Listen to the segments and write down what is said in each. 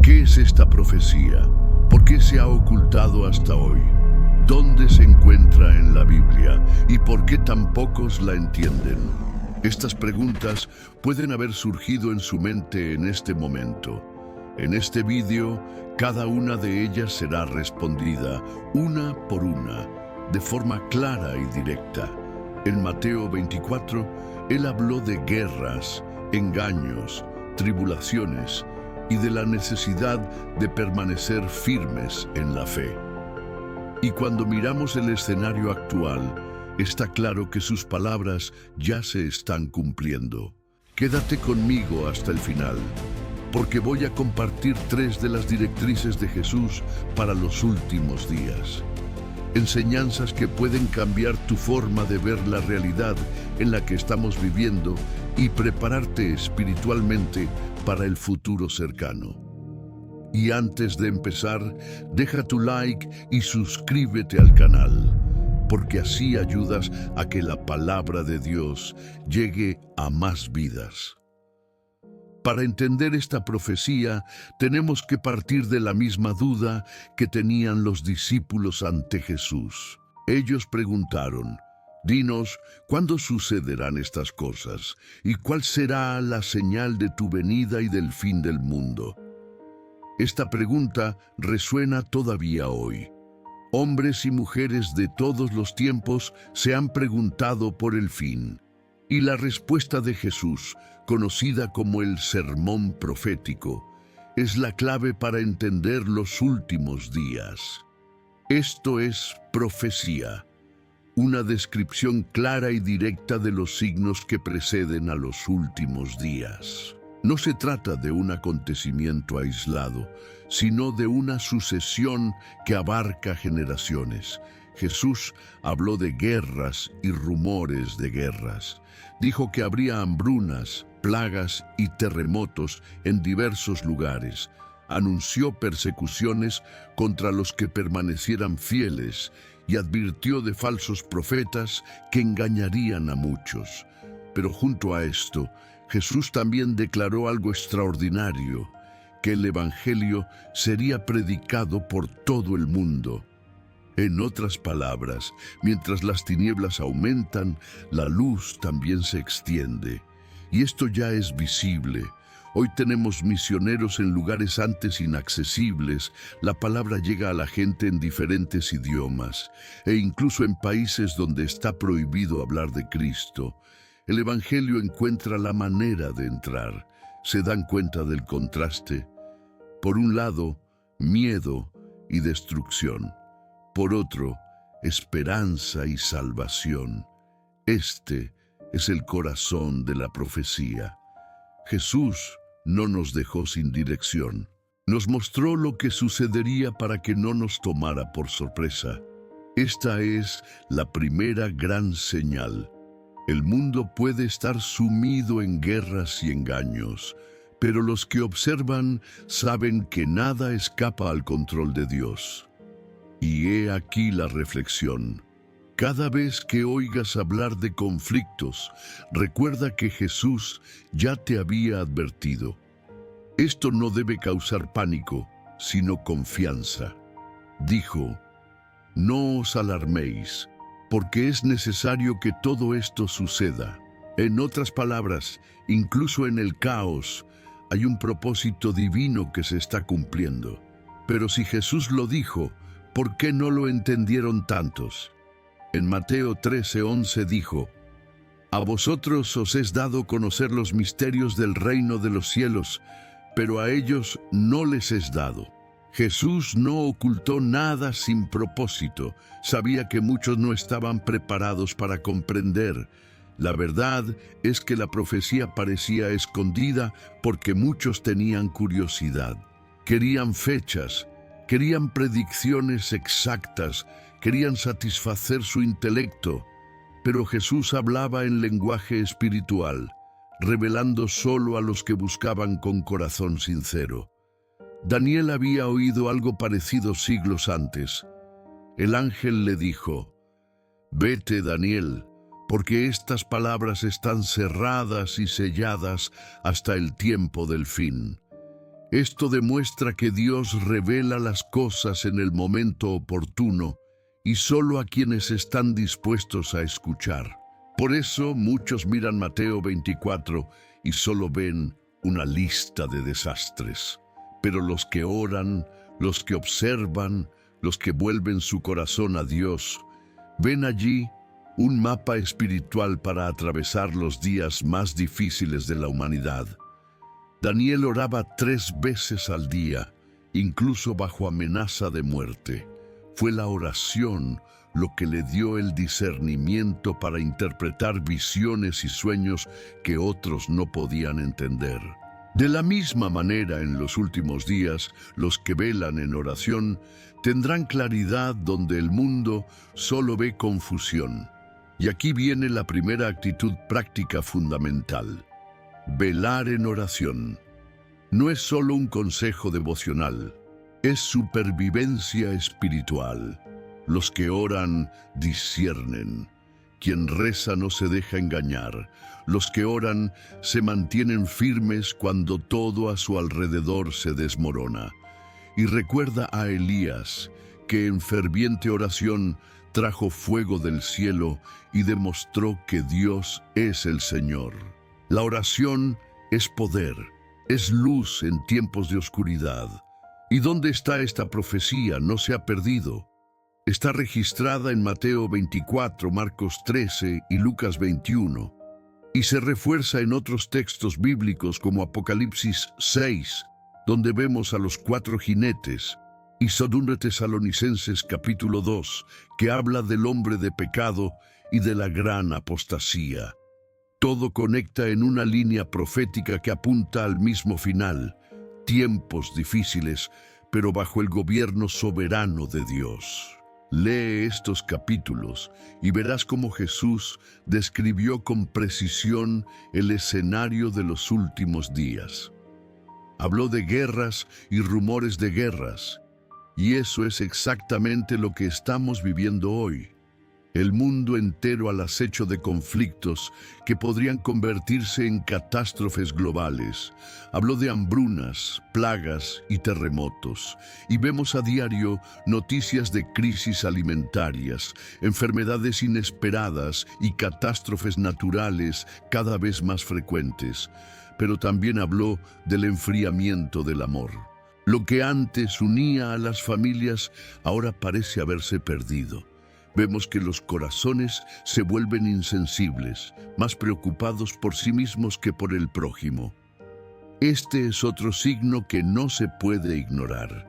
¿Qué es esta profecía? ¿Por qué se ha ocultado hasta hoy? ¿Dónde se encuentra en la Biblia? ¿Y por qué tan pocos la entienden? Estas preguntas pueden haber surgido en su mente en este momento. En este vídeo, cada una de ellas será respondida, una por una, de forma clara y directa. En Mateo 24, Él habló de guerras, engaños, tribulaciones y de la necesidad de permanecer firmes en la fe. Y cuando miramos el escenario actual, está claro que sus palabras ya se están cumpliendo. Quédate conmigo hasta el final, porque voy a compartir 3 de las directrices de Jesús para los últimos días. Enseñanzas que pueden cambiar tu forma de ver la realidad en la que estamos viviendo y prepararte espiritualmente para el futuro cercano. Y antes de empezar, deja tu like y suscríbete al canal, porque así ayudas a que la palabra de Dios llegue a más vidas. Para entender esta profecía, tenemos que partir de la misma duda que tenían los discípulos ante Jesús. Ellos preguntaron: «Dinos, ¿cuándo sucederán estas cosas? ¿Y cuál será la señal de tu venida y del fin del mundo?». Esta pregunta resuena todavía hoy. Hombres y mujeres de todos los tiempos se han preguntado por el fin. Y la respuesta de Jesús, conocida como el sermón profético, es la clave para entender los últimos días. Esto es profecía, una descripción clara y directa de los signos que preceden a los últimos días. No se trata de un acontecimiento aislado, sino de una sucesión que abarca generaciones. Jesús habló de guerras y rumores de guerras. Dijo que habría hambrunas, plagas y terremotos en diversos lugares. Anunció persecuciones contra los que permanecieran fieles y advirtió de falsos profetas que engañarían a muchos. Pero junto a esto, Jesús también declaró algo extraordinario, que el Evangelio sería predicado por todo el mundo. En otras palabras, mientras las tinieblas aumentan, la luz también se extiende. Y esto ya es visible. Hoy tenemos misioneros en lugares antes inaccesibles. La palabra llega a la gente en diferentes idiomas, e incluso en países donde está prohibido hablar de Cristo. El Evangelio encuentra la manera de entrar. ¿Se dan cuenta del contraste? Por un lado, miedo y destrucción. Por otro, esperanza y salvación. Este es el corazón de la profecía. Jesús no nos dejó sin dirección. Nos mostró lo que sucedería para que no nos tomara por sorpresa. Esta es la primera gran señal. El mundo puede estar sumido en guerras y engaños, pero los que observan saben que nada escapa al control de Dios. Y he aquí la reflexión. Cada vez que oigas hablar de conflictos, recuerda que Jesús ya te había advertido. Esto no debe causar pánico, sino confianza. Dijo: «No os alarméis, porque es necesario que todo esto suceda». En otras palabras, incluso en el caos, hay un propósito divino que se está cumpliendo. Pero si Jesús lo dijo, ¿por qué no lo entendieron tantos? En Mateo 13:11 dijo: «A vosotros os es dado conocer los misterios del reino de los cielos, pero a ellos no les es dado». Jesús no ocultó nada sin propósito. Sabía que muchos no estaban preparados para comprender. La verdad es que la profecía parecía escondida porque muchos tenían curiosidad. Querían fechas, querían predicciones exactas, querían satisfacer su intelecto. Pero Jesús hablaba en lenguaje espiritual, revelando solo a los que buscaban con corazón sincero. Daniel había oído algo parecido siglos antes. El ángel le dijo: «Vete, Daniel, porque estas palabras están cerradas y selladas hasta el tiempo del fin». Esto demuestra que Dios revela las cosas en el momento oportuno y solo a quienes están dispuestos a escuchar. Por eso muchos miran Mateo 24 y solo ven una lista de desastres. Pero los que oran, los que observan, los que vuelven su corazón a Dios, ven allí un mapa espiritual para atravesar los días más difíciles de la humanidad. Daniel oraba 3 veces al día, incluso bajo amenaza de muerte. Fue la oración lo que le dio el discernimiento para interpretar visiones y sueños que otros no podían entender. De la misma manera, en los últimos días, los que velan en oración tendrán claridad donde el mundo solo ve confusión. Y aquí viene la primera actitud práctica fundamental: velar en oración. No es solo un consejo devocional, es supervivencia espiritual. Los que oran disciernen. Quien reza no se deja engañar. Los que oran se mantienen firmes cuando todo a su alrededor se desmorona. Y recuerda a Elías, que en ferviente oración trajo fuego del cielo y demostró que Dios es el Señor. La oración es poder, es luz en tiempos de oscuridad. ¿Y dónde está esta profecía? No se ha perdido. Está registrada en Mateo 24, Marcos 13 y Lucas 21, y se refuerza en otros textos bíblicos como Apocalipsis 6, donde vemos a los 4 jinetes, y 2 Tesalonicenses capítulo 2, que habla del hombre de pecado y de la gran apostasía. Todo conecta en una línea profética que apunta al mismo final: tiempos difíciles, pero bajo el gobierno soberano de Dios. Lee estos capítulos y verás cómo Jesús describió con precisión el escenario de los últimos días. Habló de guerras y rumores de guerras, y eso es exactamente lo que estamos viviendo hoy. El mundo entero al acecho de conflictos que podrían convertirse en catástrofes globales. Habló de hambrunas, plagas y terremotos. Y vemos a diario noticias de crisis alimentarias, enfermedades inesperadas y catástrofes naturales cada vez más frecuentes. Pero también habló del enfriamiento del amor. Lo que antes unía a las familias ahora parece haberse perdido. Vemos que los corazones se vuelven insensibles, más preocupados por sí mismos que por el prójimo. Este es otro signo que no se puede ignorar.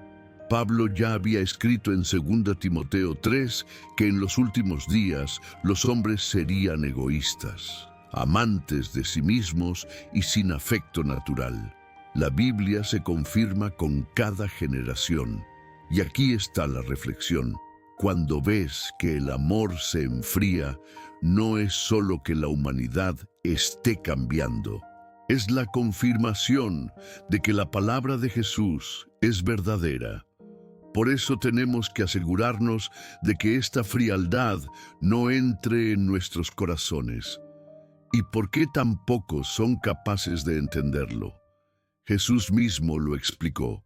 Pablo ya había escrito en 2 Timoteo 3 que en los últimos días los hombres serían egoístas, amantes de sí mismos y sin afecto natural. La Biblia se confirma con cada generación. Y aquí está la reflexión. Cuando ves que el amor se enfría, no es solo que la humanidad esté cambiando. Es la confirmación de que la palabra de Jesús es verdadera. Por eso tenemos que asegurarnos de que esta frialdad no entre en nuestros corazones. ¿Y por qué tan pocos son capaces de entenderlo? Jesús mismo lo explicó.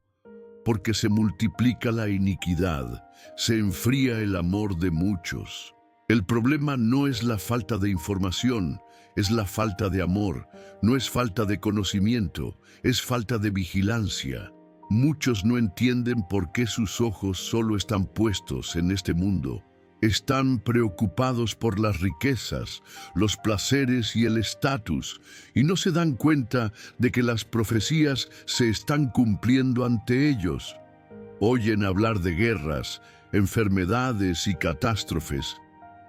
Porque se multiplica la iniquidad, se enfría el amor de muchos. El problema no es la falta de información, es la falta de amor, no es falta de conocimiento, es falta de vigilancia. Muchos no entienden por qué sus ojos solo están puestos en este mundo. Están preocupados por las riquezas, los placeres y el estatus, y no se dan cuenta de que las profecías se están cumpliendo ante ellos. Oyen hablar de guerras, enfermedades y catástrofes,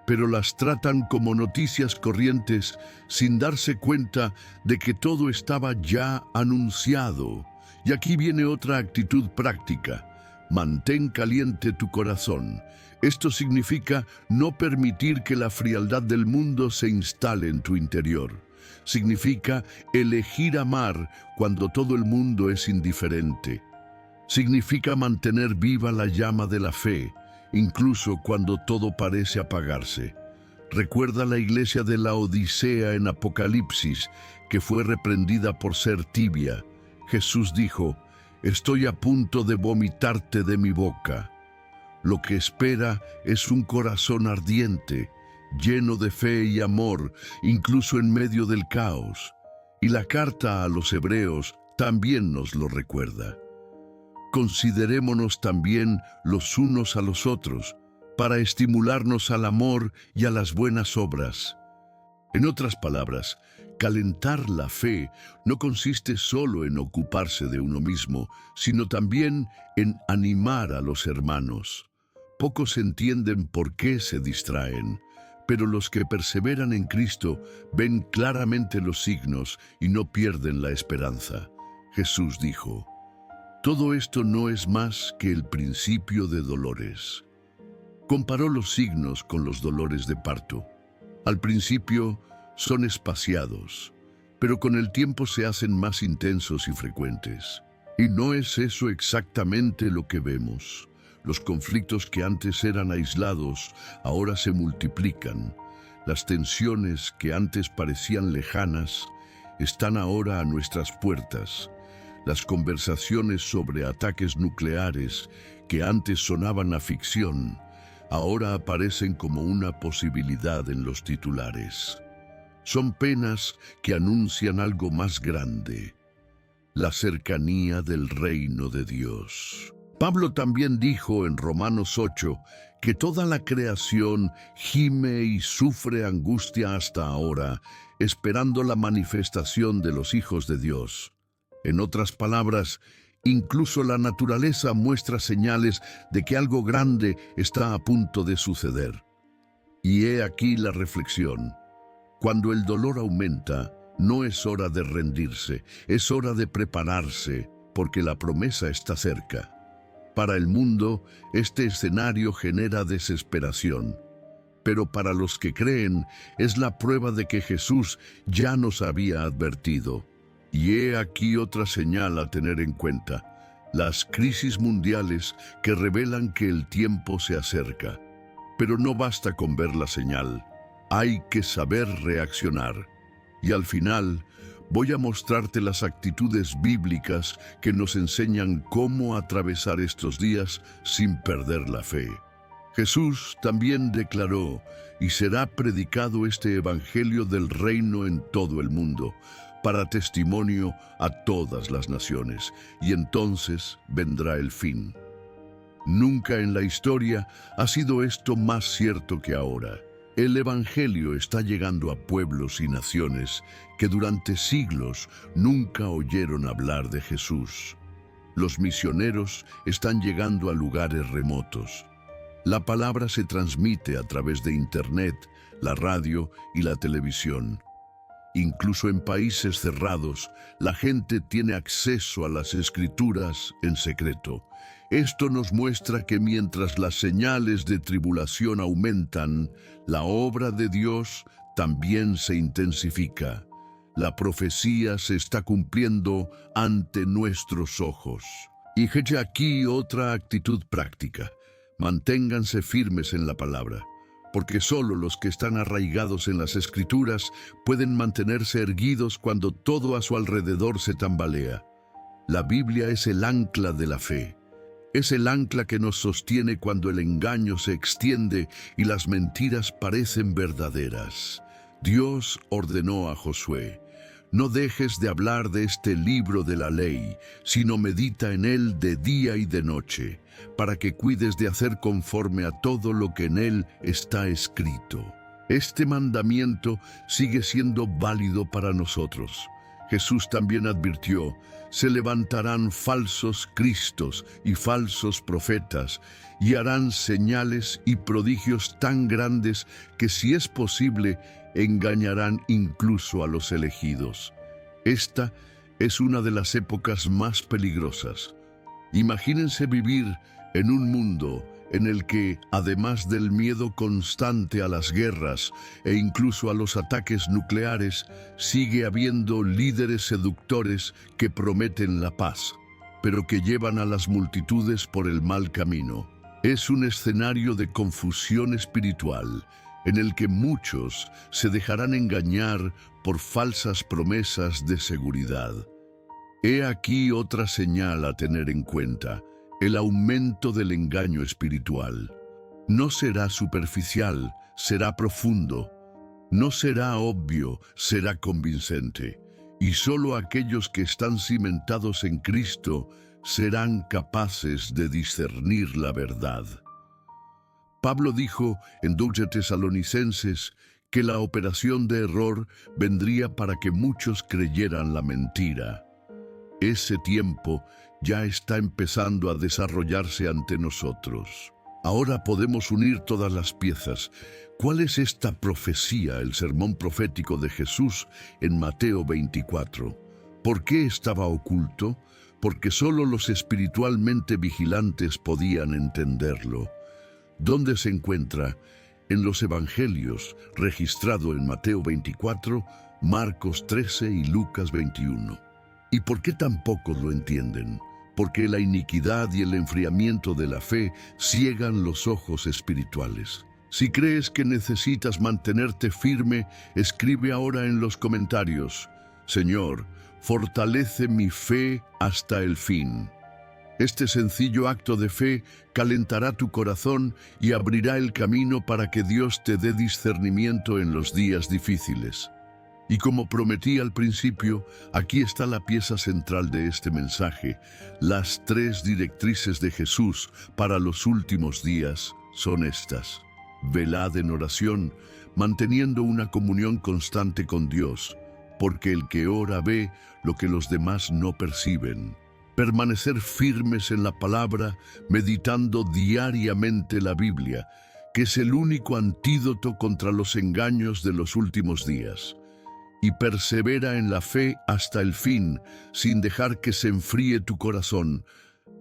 pero las tratan como noticias corrientes sin darse cuenta de que todo estaba ya anunciado. Y aquí viene otra actitud práctica. Mantén caliente tu corazón. Esto significa no permitir que la frialdad del mundo se instale en tu interior. Significa elegir amar cuando todo el mundo es indiferente. Significa mantener viva la llama de la fe, incluso cuando todo parece apagarse. Recuerda la iglesia de la Odisea en Apocalipsis, que fue reprendida por ser tibia. Jesús dijo: Estoy a punto de vomitarte de mi boca. Lo que espera es un corazón ardiente, lleno de fe y amor, incluso en medio del caos. Y la carta a los hebreos también nos lo recuerda. Considerémonos también los unos a los otros, para estimularnos al amor y a las buenas obras. En otras palabras, calentar la fe no consiste solo en ocuparse de uno mismo, sino también en animar a los hermanos. Pocos entienden por qué se distraen, pero los que perseveran en Cristo ven claramente los signos y no pierden la esperanza. Jesús dijo: todo esto no es más que el principio de dolores. Comparó los signos con los dolores de parto. Al principio son espaciados, pero con el tiempo se hacen más intensos y frecuentes. Y no es eso exactamente lo que vemos. Los conflictos que antes eran aislados ahora se multiplican. Las tensiones que antes parecían lejanas están ahora a nuestras puertas. Las conversaciones sobre ataques nucleares que antes sonaban a ficción ahora aparecen como una posibilidad en los titulares. Son penas que anuncian algo más grande: la cercanía del reino de Dios. Pablo también dijo en Romanos 8 que toda la creación gime y sufre angustia hasta ahora, esperando la manifestación de los hijos de Dios. En otras palabras, incluso la naturaleza muestra señales de que algo grande está a punto de suceder. Y he aquí la reflexión: cuando el dolor aumenta, no es hora de rendirse, es hora de prepararse, porque la promesa está cerca. Para el mundo, este escenario genera desesperación, pero para los que creen, es la prueba de que Jesús ya nos había advertido. Y he aquí otra señal a tener en cuenta: las crisis mundiales que revelan que el tiempo se acerca. Pero no basta con ver la señal, hay que saber reaccionar. Y al final, voy a mostrarte las actitudes bíblicas que nos enseñan cómo atravesar estos días sin perder la fe. Jesús también declaró: y será predicado este evangelio del reino en todo el mundo, para testimonio a todas las naciones, y entonces vendrá el fin. Nunca en la historia ha sido esto más cierto que ahora. El evangelio está llegando a pueblos y naciones que durante siglos nunca oyeron hablar de Jesús. Los misioneros están llegando a lugares remotos. La palabra se transmite a través de Internet, la radio y la televisión. Incluso en países cerrados, la gente tiene acceso a las Escrituras en secreto. Esto nos muestra que mientras las señales de tribulación aumentan, la obra de Dios también se intensifica. La profecía se está cumpliendo ante nuestros ojos. Y he aquí otra actitud práctica: manténganse firmes en la palabra, porque solo los que están arraigados en las Escrituras pueden mantenerse erguidos cuando todo a su alrededor se tambalea. La Biblia es el ancla de la fe. Es el ancla que nos sostiene cuando el engaño se extiende y las mentiras parecen verdaderas. Dios ordenó a Josué: no dejes de hablar de este libro de la ley, sino medita en él de día y de noche, para que cuides de hacer conforme a todo lo que en él está escrito. Este mandamiento sigue siendo válido para nosotros. Jesús también advirtió: se levantarán falsos cristos y falsos profetas, y harán señales y prodigios tan grandes que, si es posible, engañarán incluso a los elegidos. Esta es una de las épocas más peligrosas. Imagínense vivir en un mundo en el que, además del miedo constante a las guerras e incluso a los ataques nucleares, sigue habiendo líderes seductores que prometen la paz, pero que llevan a las multitudes por el mal camino. Es un escenario de confusión espiritual, en el que muchos se dejarán engañar por falsas promesas de seguridad. He aquí otra señal a tener en cuenta: el aumento del engaño espiritual. No será superficial, será profundo. No será obvio, será convincente. Y solo aquellos que están cimentados en Cristo serán capaces de discernir la verdad. Pablo dijo en 2 Tesalonicenses que la operación de error vendría para que muchos creyeran la mentira. Ese tiempo ya está empezando a desarrollarse ante nosotros. Ahora podemos unir todas las piezas. ¿Cuál es esta profecía, el sermón profético de Jesús en Mateo 24? ¿Por qué estaba oculto? Porque solo los espiritualmente vigilantes podían entenderlo. ¿Dónde se encuentra? En los Evangelios, registrado en Mateo 24, Marcos 13 y Lucas 21. ¿Y por qué tan pocos lo entienden? Porque la iniquidad y el enfriamiento de la fe ciegan los ojos espirituales. Si crees que necesitas mantenerte firme, escribe ahora en los comentarios: Señor, fortalece mi fe hasta el fin. Este sencillo acto de fe calentará tu corazón y abrirá el camino para que Dios te dé discernimiento en los días difíciles. Y como prometí al principio, aquí está la pieza central de este mensaje. Las 3 directrices de Jesús para los últimos días son estas: velad en oración, manteniendo una comunión constante con Dios, porque el que ora ve lo que los demás no perciben. Permanecer firmes en la palabra, meditando diariamente la Biblia, que es el único antídoto contra los engaños de los últimos días. Y persevera en la fe hasta el fin, sin dejar que se enfríe tu corazón,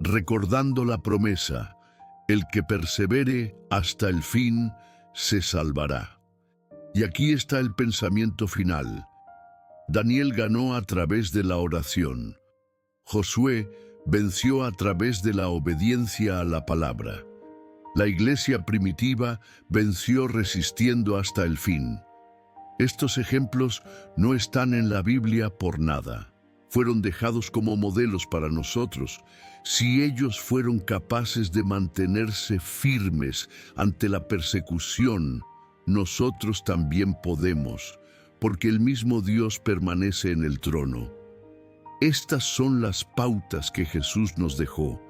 recordando la promesa: el que persevere hasta el fin se salvará. Y aquí está el pensamiento final. Daniel ganó a través de la oración. Josué venció a través de la obediencia a la palabra. La iglesia primitiva venció resistiendo hasta el fin. Estos ejemplos no están en la Biblia por nada. Fueron dejados como modelos para nosotros. Si ellos fueron capaces de mantenerse firmes ante la persecución, nosotros también podemos, porque el mismo Dios permanece en el trono. Estas son las pautas que Jesús nos dejó.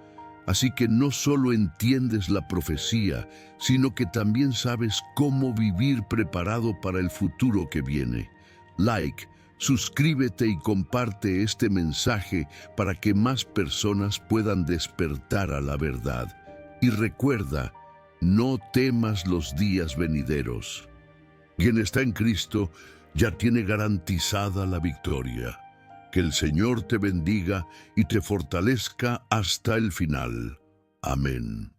Así que no solo entiendes la profecía, sino que también sabes cómo vivir preparado para el futuro que viene. Like, suscríbete y comparte este mensaje para que más personas puedan despertar a la verdad. Y recuerda, no temas los días venideros. Quien está en Cristo ya tiene garantizada la victoria. Que el Señor te bendiga y te fortalezca hasta el final. Amén.